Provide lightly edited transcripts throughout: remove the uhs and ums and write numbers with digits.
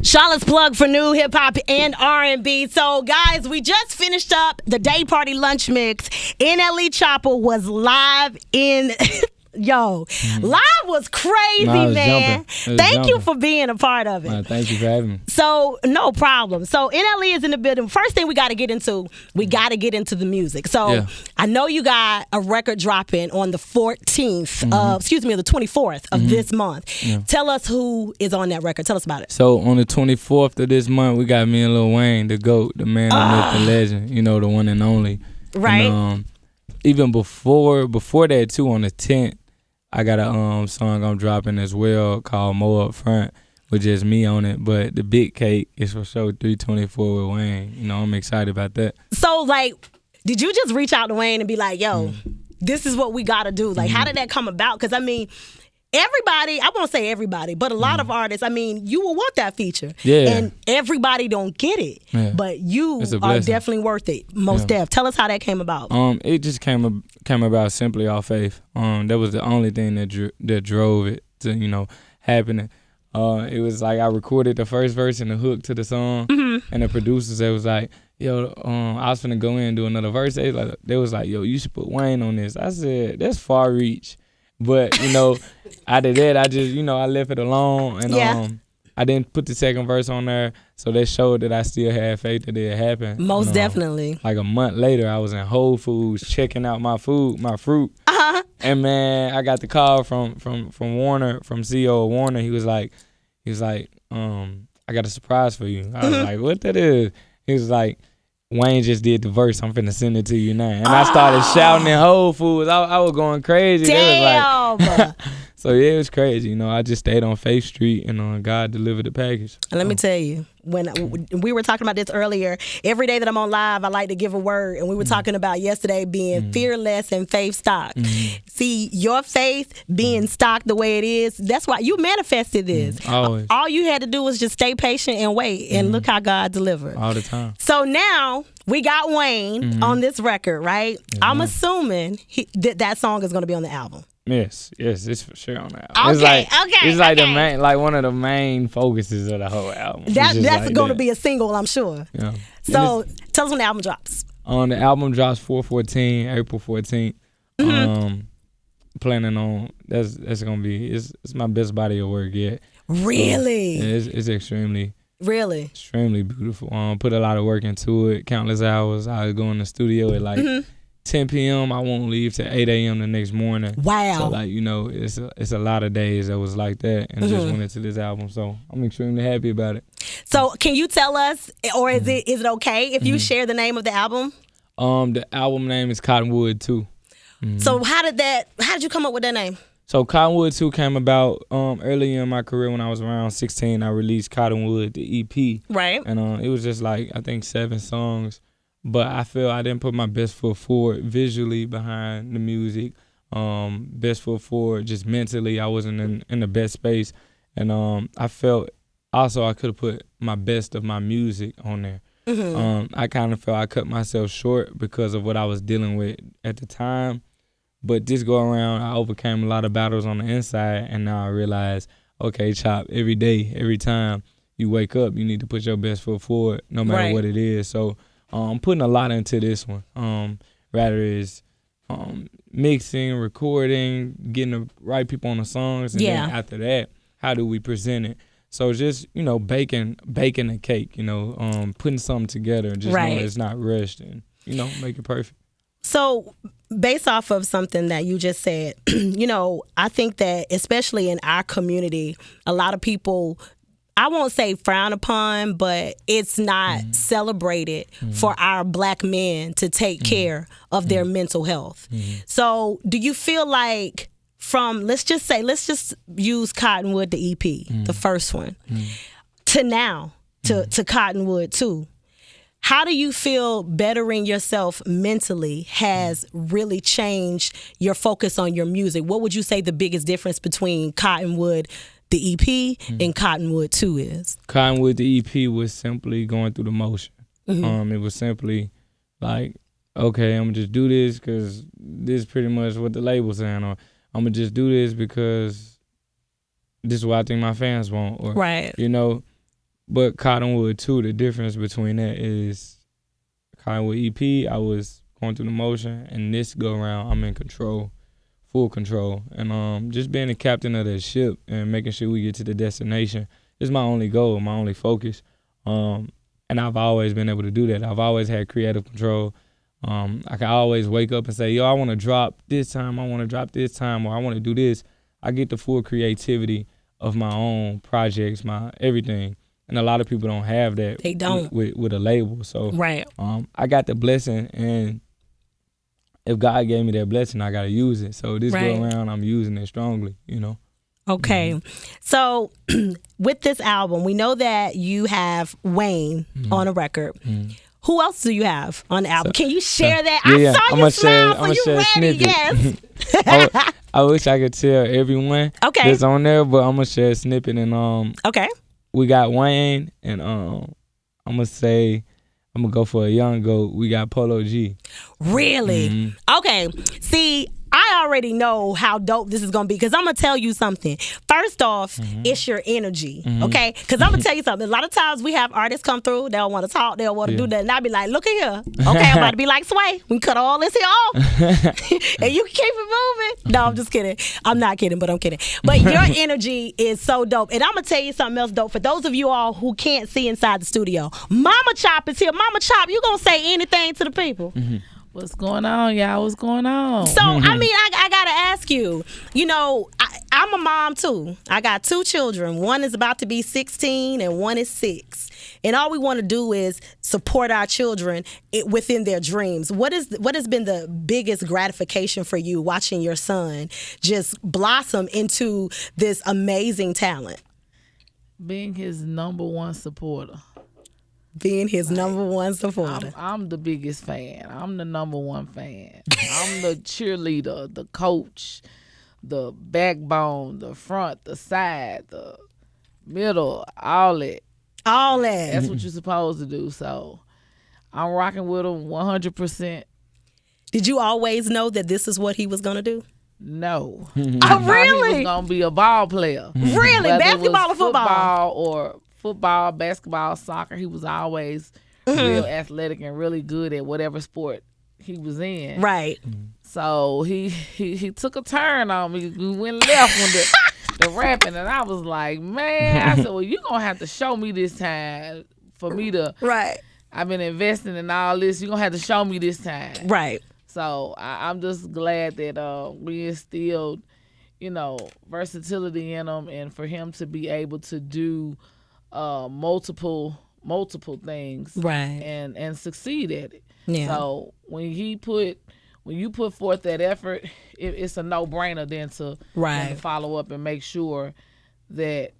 Charlotte's plug for new hip hop and R&B. So, guys, we just finished up the Day Party Lunch Mix. NLE Choppa was live in. Live was crazy, man. Thank you for being a part of it. Thank you for having me. So, no problem. So, NLE is in the building. First thing we got to get into the music. So, I know you got a record dropping on the 14th, the 24th of this month. Yeah. Tell us who is on that record. Tell us about it. So, on the 24th of this month, we got me and Lil Wayne, the GOAT, the man, the myth, the legend, the one and only. Right. And, even before that, too, on the 10th, I got a song I'm dropping as well called More Up Front with just me on it. But the big cake is for sure 324 with Wayne. I'm excited about that. So, did you just reach out to Wayne and be like, yo, this is what we got to do? How did that come about? Because, everybody, I won't say everybody, but a lot of artists, you will want that feature. Yeah. And everybody don't get it. Yeah. But you are definitely worth it. Most def. Tell us how that came about. It just came about simply off faith. That was the only thing that drove it to, happening. It was like I recorded the first verse and the hook to the song, and the producers, they was like, yo, I was finna go in and do another verse. They was like, yo, you should put Wayne on this. I said, that's far reach. But, out of that, I just, I left it alone. And I didn't put the second verse on there. So that showed that I still had faith that it happened. Most definitely. Like a month later, I was in Whole Foods checking out my fruit. And, man, I got the call from Warner, from CEO of Warner. He was like, I got a surprise for you. I was like, what that is? He was like, Wayne just did the verse. I'm finna send it to you now. And I started shouting in Whole Foods. I was going crazy. Damn. So, yeah, it was crazy. I just stayed on Faith Street and God delivered the package. And let me tell you, when we were talking about this earlier, every day that I'm on live, I like to give a word. And we were talking about yesterday being fearless and faith stock. See, your faith being stocked the way it is, that's why you manifested this. Always. All you had to do was just stay patient and wait. And look how God delivered. All the time. So now we got Wayne on this record, right? I'm assuming that song is going to be on the album. Yes, it's for sure on the album. It's like the main, one of the main focuses of the whole album. That's going to be a single, I'm sure. Yeah. So tell us when the album drops. The album drops 4/14, April 14th. Planning on that's gonna be it's my best body of work yet. Really? So, it's extremely beautiful. Put a lot of work into it, countless hours. I go in the studio at 10 p.m. I won't leave till 8 a.m. the next morning. Wow. So it's a lot of days that was like that and just went into this album. So I'm extremely happy about it. So can you tell us, or is it okay if you share the name of the album? The album name is Cottonwood 2. So how did you come up with that name? So Cottonwood 2 came about early in my career when I was around 16. I released Cottonwood, the EP. Right. And it was just I think 7 songs. But I feel I didn't put my best foot forward visually behind the music. Best foot forward just mentally. I wasn't in the best space. And I felt also I could have put my best of my music on there. I kind of felt I cut myself short because of what I was dealing with at the time. But this go around, I overcame a lot of battles on the inside. And now I realize, okay, Chop, every day, every time you wake up, you need to put your best foot forward no matter what it is. So I'm putting a lot into this one. Rather is mixing, recording, getting the right people on the songs, and then after that, how do we present it? So just baking a cake, putting something together, just knowing it's not rushed, and make it perfect. So based off of something that you just said, I think that especially in our community, a lot of people, I won't say frown upon, but it's not celebrated for our black men to take care of their mental health. So do you feel like let's just use Cottonwood, the EP, the first one, to now, to Cottonwood 2, how do you feel bettering yourself mentally has really changed your focus on your music? What would you say the biggest difference between Cottonwood, the EP, and Cottonwood 2 is? Cottonwood, the EP, was simply going through the motion. It was simply like, okay, I'm going to just do this because this is pretty much what the label's saying, or I'm going to just do this because this is what I think my fans want. Or, But Cottonwood too, the difference between that is Cottonwood EP, I was going through the motion, and this go around, I'm in control, full control. And just being the captain of the ship and making sure we get to the destination is my only goal, my only focus. And I've always been able to do that. I've always had creative control. I can always wake up and say, yo, I want to drop this time, I want to drop this time, or I want to do this. I get the full creativity of my own projects, my everything. And a lot of people don't have that. They don't. With a label. So right. I got the blessing, and if God gave me that blessing, I got to use it. So this go around, I'm using it strongly, you know. Okay. So with this album, we know that you have Wayne on a record. Who else do you have on the album? Can you share that? Yeah, I saw you smile, so you ready, yes. I wish I could tell everyone that's on there, but I'm going to share a snippet. And okay. We got Wayne, and I'm going to say, I'm going to go for a young goat. We got Polo G. Really? Okay. See, I already know how dope this is going to be, because I'm going to tell you something. First off, it's your energy, okay? Because I'm going to tell you something. A lot of times we have artists come through, they don't want to talk, they don't want to do that, and I'll be like, look at here. Okay, I'm about to be like Sway. We can cut all this here off, and you can keep it moving. No, I'm just kidding. I'm not kidding, but I'm kidding. But your energy is so dope. And I'm going to tell you something else dope. For those of you all who can't see inside the studio, Mama Chop is here. Mama Chop, you going to say anything to the people? What's going on, y'all? What's going on? So, I mean, I got to ask you, you know, I'm a mom, too. I got 2 children. One is about to be 16 and one is 6. And all we want to do is support our children within their dreams. What has been the biggest gratification for you watching your son just blossom into this amazing talent? Being his number one supporter. Being his number one supporter. I'm the biggest fan. I'm the number one fan. I'm the cheerleader, the coach, the backbone, the front, the side, the middle, all that. All that. That's what you're supposed to do. So I'm rocking with him 100%. Did you always know that this is what he was going to do? No. Oh, really? He was going to be a ball player. Really? Whether Basketball or football? Or football, basketball, soccer. He was always real athletic and really good at whatever sport he was in. Right. So he took a turn on me. We went left when the rapping, and I was like, man, I said, well, you're going to have to show me this time for me to. Right. I've been investing in all this. You're going to have to show me this time. Right. So I'm just glad that we instilled, you know, versatility in him, and for him to be able to do multiple things, right, and succeed at it. Yeah. So when you put forth that effort, it's a no-brainer then to follow up and make sure that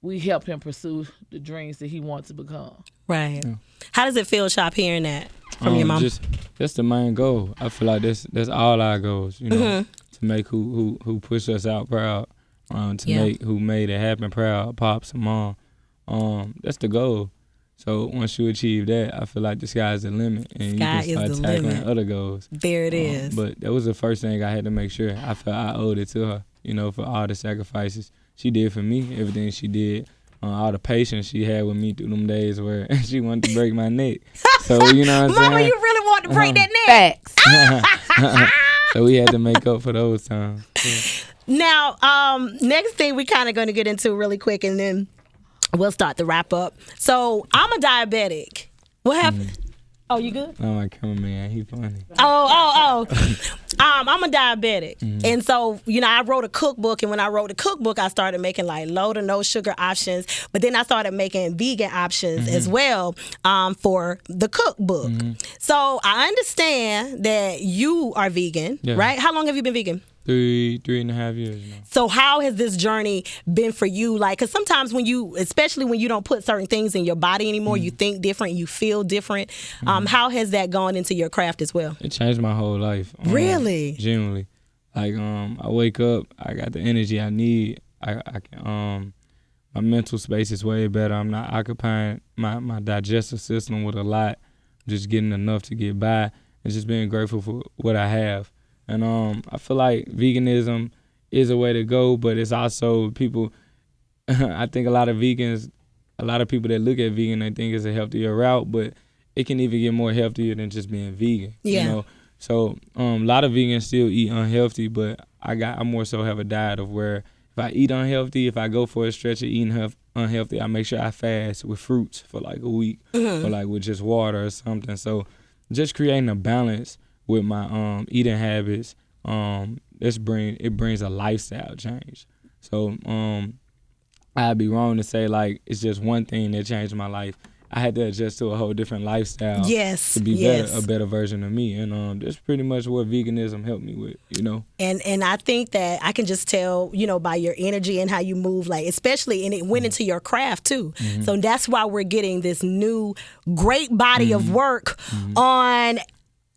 we help him pursue the dreams that he wants to become. Right. Yeah. How does it feel, Chop, hearing that from your mom? That's the main goal. I feel like that's all our goals, you know, to make who push us out proud, to make who made it happen proud, pops and mom. That's the goal. So once you achieve that, I feel like the sky's the limit, and you can start tackling other goals. There it is. But that was the first thing I had to make sure. I felt I owed it to her, you know, for all the sacrifices she did for me, everything she did, all the patience she had with me through them days where she wanted to break my neck. So, you know what I'm saying? Mama, you really want to break that neck. Facts. So we had to make up for those times. Now, next thing we kind of going to get into really quick, and then we'll start the wrap up. So I'm a diabetic. What happened? Oh, you good? Oh, my cameraman, he funny. Oh. I'm a diabetic. And so, you know, I wrote a cookbook, and when I wrote the cookbook, I started making like low to no sugar options, but then I started making vegan options as well for the cookbook. So I understand that you are vegan, right? How long have you been vegan? 3.5 years now. So how has this journey been for you? Like, because sometimes especially when you don't put certain things in your body anymore, you think different, you feel different. How has that gone into your craft as well? It changed my whole life. Really? Genuinely. Like, I wake up, I got the energy I need. I can, my mental space is way better. I'm not occupying my digestive system with a lot. I'm just getting enough to get by and just being grateful for what I have. And I feel like veganism is a way to go, but it's also people, I think a lot of vegans a lot of people that look at vegan, they think it's a healthier route, but it can even get more healthier than just being vegan. Yeah. You know? So a lot of vegans still eat unhealthy, but I more so have a diet of where if I eat unhealthy, if I go for a stretch of eating unhealthy, I make sure I fast with fruits for like a week, or like with just water or something. So just creating a balance with my eating habits, it brings a lifestyle change. So I'd be wrong to say like it's just one thing that changed my life. I had to adjust to a whole different lifestyle to be a better version of me. And that's pretty much what veganism helped me with, you know. And I think that I can just tell, you know, by your energy and how you move, like especially, and it went into your craft too. So that's why we're getting this new great body of work on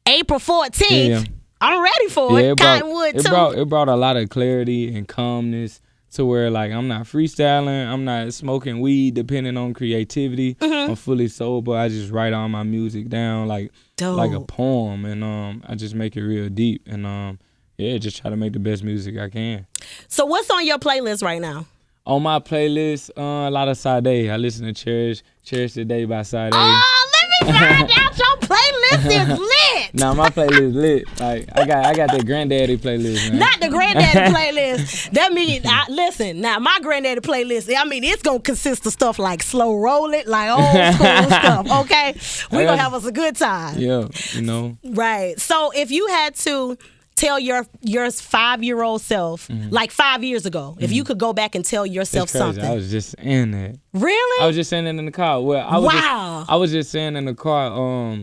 April 14th. Yeah. I'm ready for it. Cottonwood too. It brought a lot of clarity and calmness to where like I'm not freestyling, I'm not smoking weed depending on creativity. I'm fully sober. I just write all my music down like a poem, and I just make it real deep, and just try to make the best music I can. So what's on your playlist right now? On my playlist, a lot of Sade. I listen to Cherish the Day by Sade. Oh, let me find out your playlist is lit. Nah, my playlist lit. Like I got the granddaddy playlist, man. Not the granddaddy playlist. That means, listen, now my granddaddy playlist, I mean, it's going to consist of stuff like slow roll it, like old school stuff, okay? We're going to have us a good time. Yeah, you know. Right. So if you had to tell your 5-year-old self, like 5 years ago, if you could go back and tell yourself something. I was just saying that. Really? I was just saying it in the car. Well, I was just saying in the car,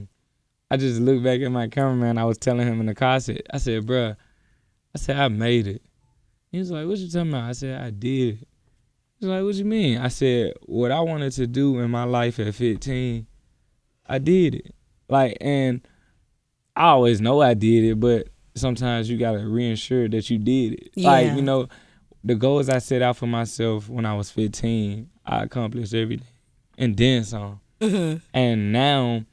I just looked back at my cameraman. I was telling him in the car, I said, bruh, I made it. He was like, what you talking about? I said, I did it. He was like, what you mean? I said, what I wanted to do in my life at 15, I did it. Like, and I always know I did it, but sometimes you gotta reassure that you did it. Yeah. Like, you know, the goals I set out for myself when I was 15, I accomplished everything and then some. And now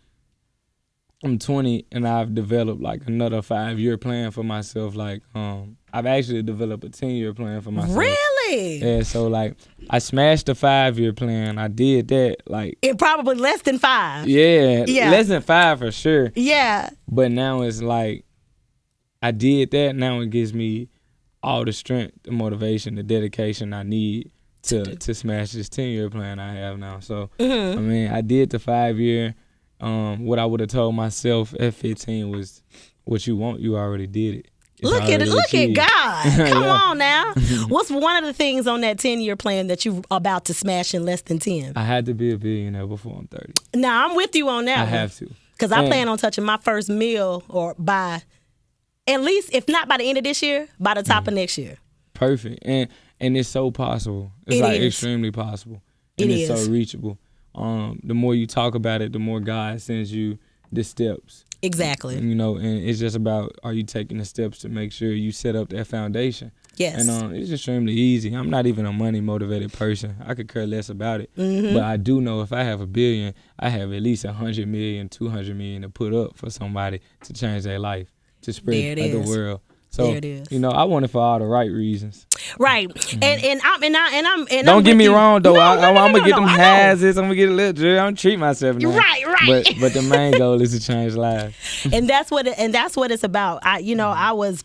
I'm 20 and I've developed like another 5-year plan for myself. Like, I've actually developed a 10-year plan for myself. Really? Yeah, so like I smashed the 5-year plan. I did that like in probably less than 5. Yeah. Less than 5 for sure. Yeah. But now it's like I did that. Now it gives me all the strength, the motivation, the dedication I need to smash this 10-year plan I have now. So I mean, I did the 5-year. What I would have told myself at 15 was, what you want, you already did it. Look at God. Come on now. What's one of the things on that 10-year plan that you about to smash in less than 10? I had to be a billionaire before I'm 30. Now, I'm with you on that. I have to. Because I plan on touching my first meal or by, at least, if not by the end of this year, by the top of next year. Perfect. And it's so possible. It's extremely possible. And it's so reachable. The more you talk about it, the more God sends you the steps. Exactly. You know, and it's just about, are you taking the steps to make sure you set up that foundation? Yes. And it's extremely easy. I'm not even a money-motivated person. I could care less about it. But I do know if I have $1 billion, I have at least 100 million, 200 million to put up for somebody to change their life, to spread the world. So, there it is. You know, I want it for all the right reasons. Right. And don't get me wrong though. I'm gonna get them hazards. I'm gonna get a little drill. I'm gonna treat myself now. Right. But the main goal is to change lives. And that's what it's about. I was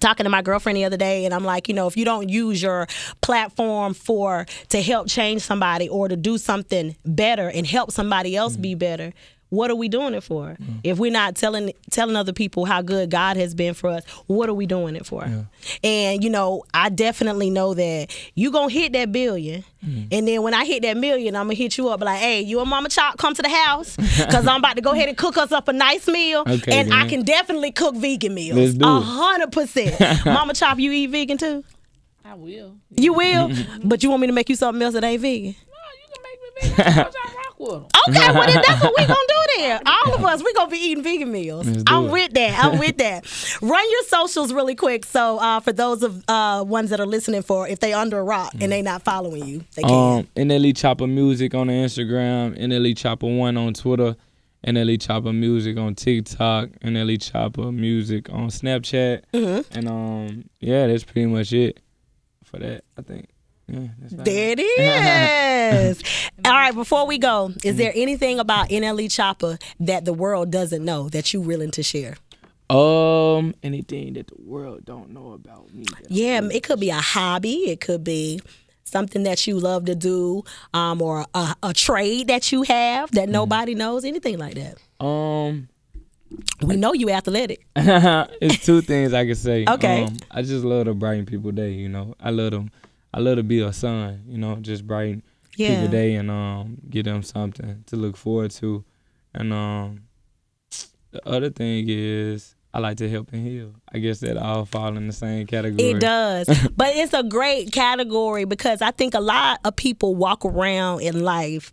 talking to my girlfriend the other day, and I'm like, if you don't use your platform to help change somebody or to do something better and help somebody else be better, what are we doing it for? If we're not telling other people how good God has been for us, what are we doing it for? Yeah. And, I definitely know that you going to hit that billion. And then when I hit that million, I'm going to hit you up like, hey, you and Mama Chop, come to the house because I'm about to go ahead and cook us up a nice meal. Okay, and man. I can definitely cook vegan meals. Let's do 100%. Mama Chop, you eat vegan too? I will. You will? But you want me to make you something else that ain't vegan? No, you can make me vegan. I rock with them. Okay, well then that's what we gonna do there. All of us, we gonna be eating vegan meals. I'm with that. Run your socials really quick. So for those of ones that are listening, for if they under a rock and they not following you, they can. NLE Choppa Music on the Instagram, NLE Choppa 1 on Twitter, NLE Choppa Music on TikTok, NLE Choppa Music on Snapchat, and that's pretty much it for that, I think. Yeah, that's right. There it is. All right, before we go, is there anything about NLE Choppa that the world doesn't know that you're willing to share? Anything that the world don't know about me. Yeah, it could be a hobby. It could be something that you love to do, or a trade that you have that nobody knows. Anything like that. We know you athletic. It's two things I can say. Okay. I just love to brighten people's day. You know, I love to be a son. You know, just brighten people's day and give them something to look forward to. And the other thing is, I like to help and heal. I guess that all fall in the same category. It does. But it's a great category because I think a lot of people walk around in life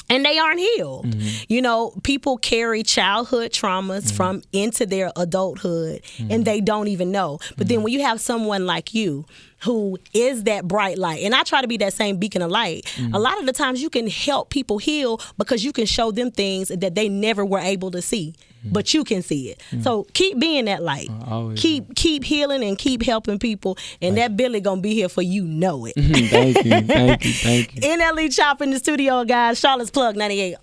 and they aren't healed. Mm-hmm. You know, people carry childhood traumas from into their adulthood and they don't even know. But then when you have someone like you who is that bright light, and I try to be that same beacon of light, a lot of the times you can help people heal because you can show them things that they never were able to see. But you can see it. So keep being that light. Keep healing and keep helping people. And that Billy gonna be here for you know it. Thank you. NLE Choppa in the studio, guys. Charlotte's Plug 98.